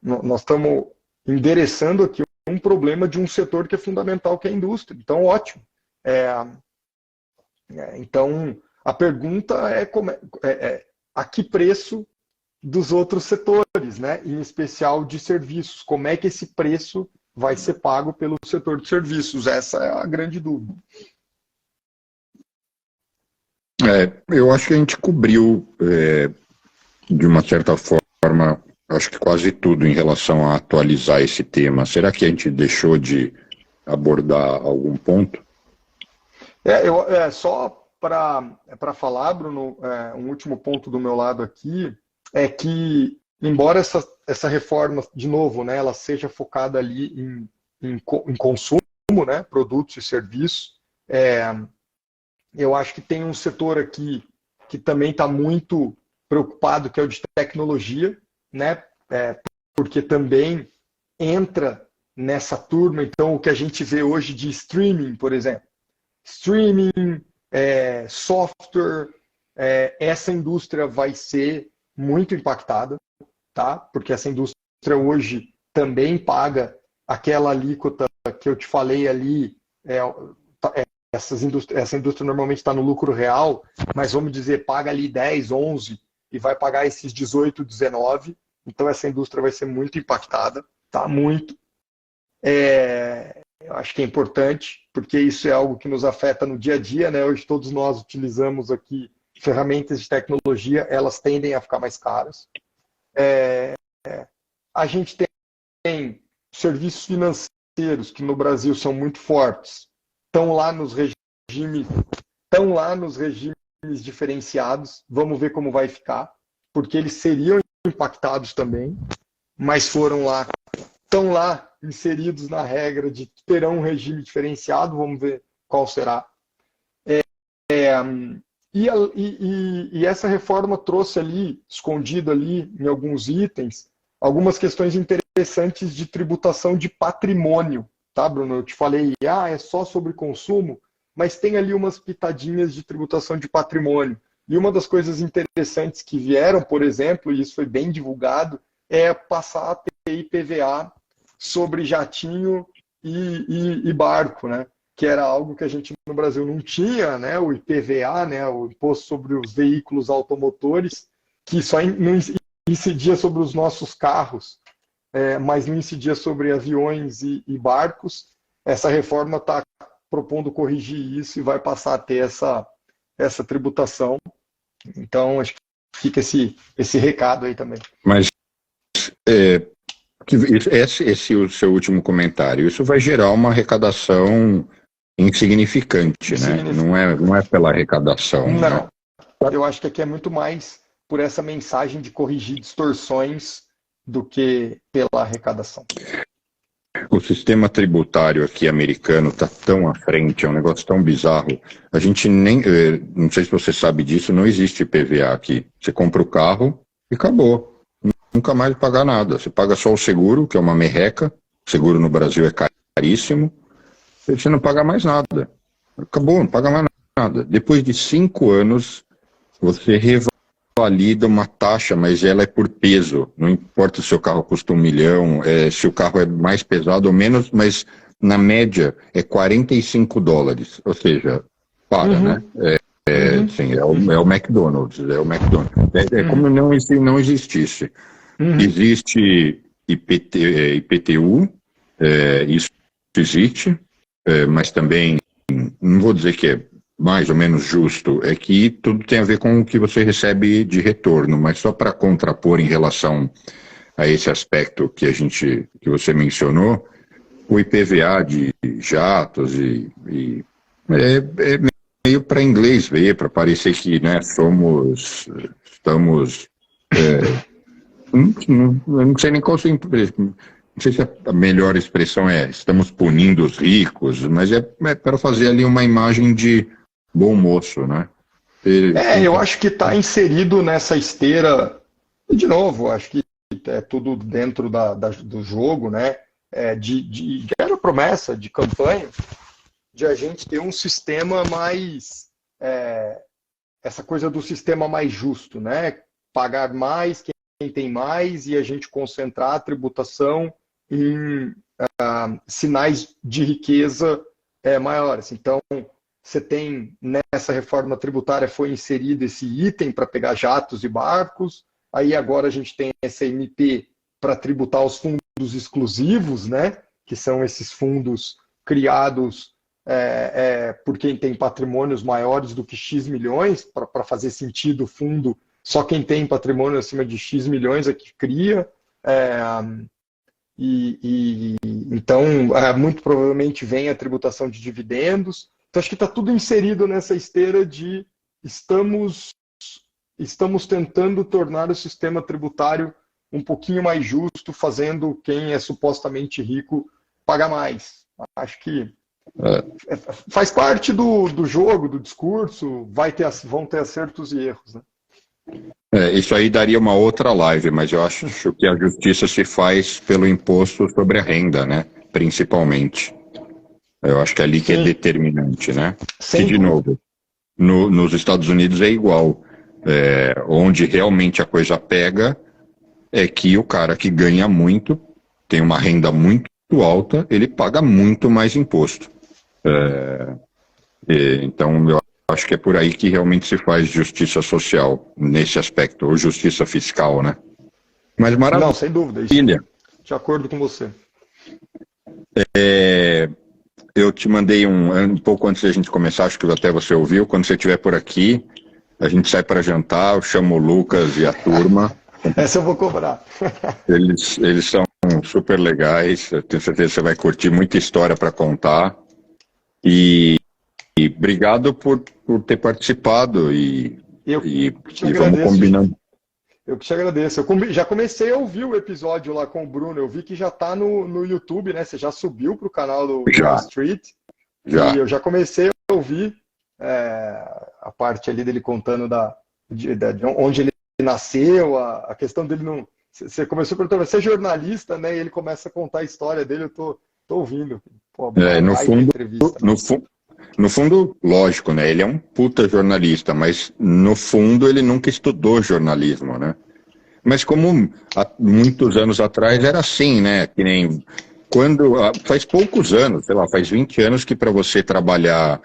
nós estamos endereçando aqui um problema de um setor que é fundamental, que é a indústria. Então, ótimo. Então, a pergunta é a que preço dos outros setores, né? Em especial de serviços. Como é que esse preço vai ser pago pelo setor de serviços? Essa é a grande dúvida. Eu acho que a gente cobriu, de uma certa forma, acho que quase tudo em relação a atualizar esse tema. Será que a gente deixou de abordar algum ponto? Só para falar, Bruno, um último ponto do meu lado aqui é que, embora essa reforma, de novo, né, ela seja focada ali em consumo, né, produtos e serviços, eu acho que tem um setor aqui que também está muito preocupado, que é o de tecnologia, né, porque também entra nessa turma. Então, o que a gente vê hoje de streaming, por exemplo, streaming, software, essa indústria vai ser muito impactada, tá? Porque essa indústria hoje também paga aquela alíquota que eu te falei ali. Essa indústria normalmente está no lucro real, mas vamos dizer, paga ali 10, 11 e vai pagar esses 18, 19. Então essa indústria vai ser muito impactada, tá? Muito. Eu acho que é importante, porque isso é algo que nos afeta no dia a dia, né? Hoje todos nós utilizamos aqui ferramentas de tecnologia, elas tendem a ficar mais caras. A gente tem serviços financeiros que no Brasil são muito fortes, estão lá nos regimes diferenciados. Vamos ver como vai ficar, porque eles seriam impactados também, mas estão lá inseridos na regra de terão um regime diferenciado. Vamos ver qual será. E essa reforma trouxe ali, escondido ali em alguns itens, algumas questões interessantes de tributação de patrimônio, tá, Bruno? Eu te falei, é só sobre consumo, mas tem ali umas pitadinhas de tributação de patrimônio. E uma das coisas interessantes que vieram, por exemplo, e isso foi bem divulgado, é passar a ter IPVA sobre jatinho e barco, né? Que era algo que a gente no Brasil não tinha, né? O IPVA, né? O Imposto sobre os Veículos Automotores, que só não incidia sobre os nossos carros, mas não incidia sobre aviões e barcos. Essa reforma está propondo corrigir isso e vai passar a ter essa tributação. Então, acho que fica esse recado aí também. Mas esse o seu último comentário, isso vai gerar uma arrecadação insignificante, né? Não é pela arrecadação. Não. Né? Eu acho que aqui é muito mais por essa mensagem de corrigir distorções do que pela arrecadação. O sistema tributário aqui americano está tão à frente, é um negócio tão bizarro. A gente nem, não sei se você sabe disso, não existe IPVA aqui. Você compra o carro e acabou. Nunca mais pagar nada. Você paga só o seguro, que é uma merreca. O seguro no Brasil é caríssimo. Você não paga mais nada. Acabou, não paga mais nada. Depois de 5 anos, você revalida uma taxa, mas ela é por peso. Não importa se o seu carro custa $1 milhão, se o carro é mais pesado ou menos, mas na média é $45. Ou seja, né? Sim, é o McDonald's. É como não existisse. Existe IPTU, isso existe, mas também, não vou dizer que é mais ou menos justo, é que tudo tem a ver com o que você recebe de retorno, mas só para contrapor em relação a esse aspecto que você mencionou, o IPVA de jatos é meio para inglês ver, para parecer que, né, estamos não sei nem qual não sei se a melhor expressão estamos punindo os ricos, mas é para fazer ali uma imagem de bom moço, né? Eu acho que está inserido nessa esteira, e de novo, acho que é tudo dentro do jogo, né? Era promessa de campanha de a gente ter um sistema mais, essa coisa do sistema mais justo, né? Pagar mais quem tem mais e a gente concentrar a tributação em sinais de riqueza maiores. Então, você tem, nessa reforma tributária, foi inserido esse item para pegar jatos e barcos. Aí agora a gente tem essa MP para tributar os fundos exclusivos, né? Que são esses fundos criados por quem tem patrimônios maiores do que X milhões, para fazer sentido o fundo, só quem tem patrimônio acima de X milhões é que cria. Então, muito provavelmente vem a tributação de dividendos. Então, acho que está tudo inserido nessa esteira de estamos tentando tornar o sistema tributário um pouquinho mais justo, fazendo quem é supostamente rico pagar mais. Acho que faz parte do jogo, do discurso, vão ter acertos e erros, né? Isso aí daria uma outra live, mas eu acho que a justiça se faz pelo imposto sobre a renda, né? Principalmente. Eu acho que é ali que é determinante, né? Sem que, de novo, nos Estados Unidos é igual. Onde realmente a coisa pega é que o cara que ganha muito, tem uma renda muito alta, ele paga muito mais imposto. Então, eu acho que é por aí que realmente se faz justiça social, nesse aspecto, ou justiça fiscal, né? Mas maravilha. Não, sem dúvida. Isso, de acordo com você. Eu te mandei um pouco antes da gente começar, acho que até você ouviu, quando você estiver por aqui, a gente sai para jantar, eu chamo o Lucas e a turma. Essa eu vou cobrar. Eles são super legais, eu tenho certeza que você vai curtir muita história para contar. E obrigado por ter participado e vamos combinando. Eu que te agradeço. Eu já comecei a ouvir o episódio lá com o Bruno. Eu vi que já está no YouTube, né? Você já subiu para o canal do Wall Street. Já. E eu já comecei a ouvir a parte ali dele contando de onde ele nasceu, a questão dele não... Você começou perguntando, você é jornalista, né? E ele começa a contar a história dele, eu tô ouvindo. Pô, no fundo, lógico, né? Ele é um puta jornalista, mas no fundo ele nunca estudou jornalismo, né? Mas como há muitos anos atrás era assim, né? Que nem faz poucos anos, sei lá, faz 20 anos que para você trabalhar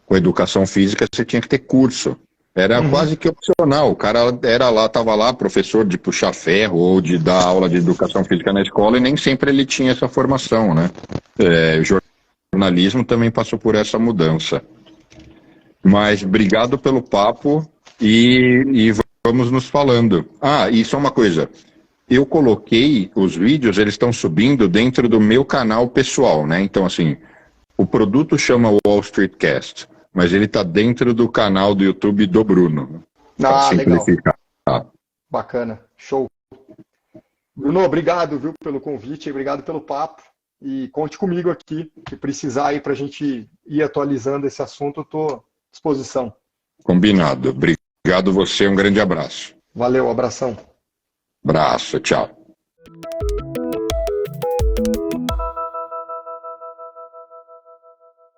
com educação física você tinha que ter curso. Era quase que opcional. O cara estava lá, professor de puxar ferro ou de dar aula de educação física na escola e nem sempre ele tinha essa formação, né? Jornalismo também passou por essa mudança. Mas obrigado pelo papo e vamos nos falando. E só uma coisa. Eu coloquei os vídeos, eles estão subindo dentro do meu canal pessoal, né? Então, assim, o produto chama Wall Street Cast, mas ele está dentro do canal do YouTube do Bruno. Para simplificar. Legal. Bacana. Show. Bruno, obrigado, viu, pelo convite, obrigado pelo papo. E conte comigo aqui, que precisar aí para a gente ir atualizando esse assunto, eu estou à disposição. Combinado. Obrigado você, um grande abraço. Valeu, abração. Abraço, tchau.